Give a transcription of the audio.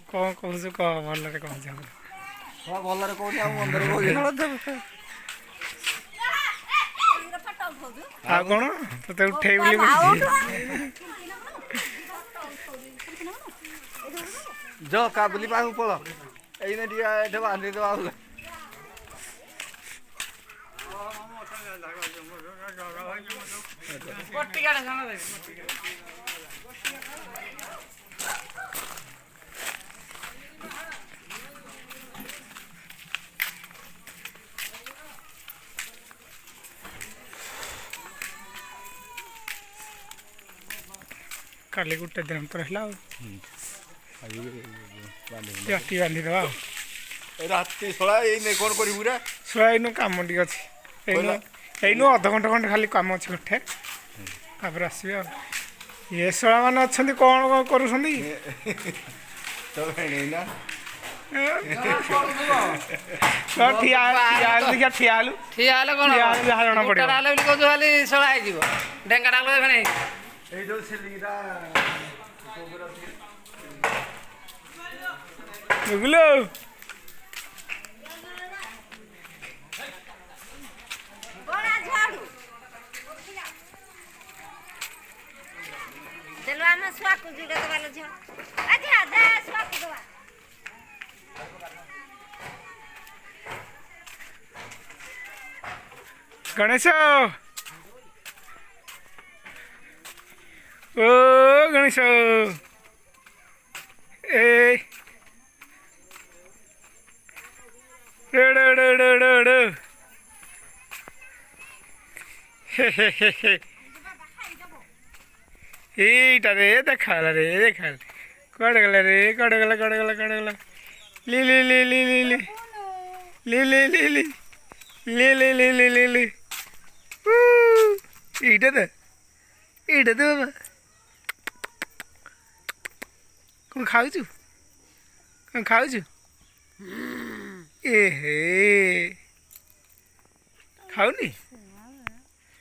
कौन कहूँ कह भलरे कह जा भलରେ କହୁନି ଆଉ ମନ୍ଦରେ କହୁଛି ଆଉ କ'ଣ ତତେ ଉଠେଇ ବୋଲି ଯ କାବୁଲି ପାଖକୁ ପଳ ଏଇନେ ଟିକେ ଏଠି ବାନ୍ଧିଦେବା ଆଉ କାଲି ଗୋଟେ ଦିନ ତ ରହିଲା ଆଉ ରାତି ବାନ୍ଧିଦେବା ଆଉ ରାତି ଶଳା ଏଇନେ କ'ଣ କରିବୁ ରେ ଶୁଆ ଏଇନୁ କାମ ଟିକେ ଅଛି ଏଇନୁ ଅଧଘଣ୍ଟା ଖଣ୍ଡେ ଖାଲି କାମ ଅଛି ଗୋଟେ ତାପରେ ଆସିବେ ଆଉ ଏ ଶଳା ମାନେ ଅଛନ୍ତି କ'ଣ କରୁଛନ୍ତି ଠିଆ ହେଲୁ ଯାହା ଜଣା ପଡ଼ିବ ଢେଙ୍କାଟା ଏଇ ଯୋଉ ସିଲିଙ୍ଗଟା ବୁଗୁଲୁ ଆମେ ଛୁଆକୁ ଯୁଗ ଦେବା ଝିଅ ଛୁଆକୁ ଦେବା ଗଣେଶ ଓ ଗଣେଶ ଏ এইটা রে দেখালা কুয়াড়ে গেলা রে কুয়াড়ে গেলা লি লি লি লি লি লি লি লি লি লি লি লি লি লি লি লি এইটা দে বাবা କ'ଣ ଖାଉଛୁ ଏ ହେ ଖାଉନି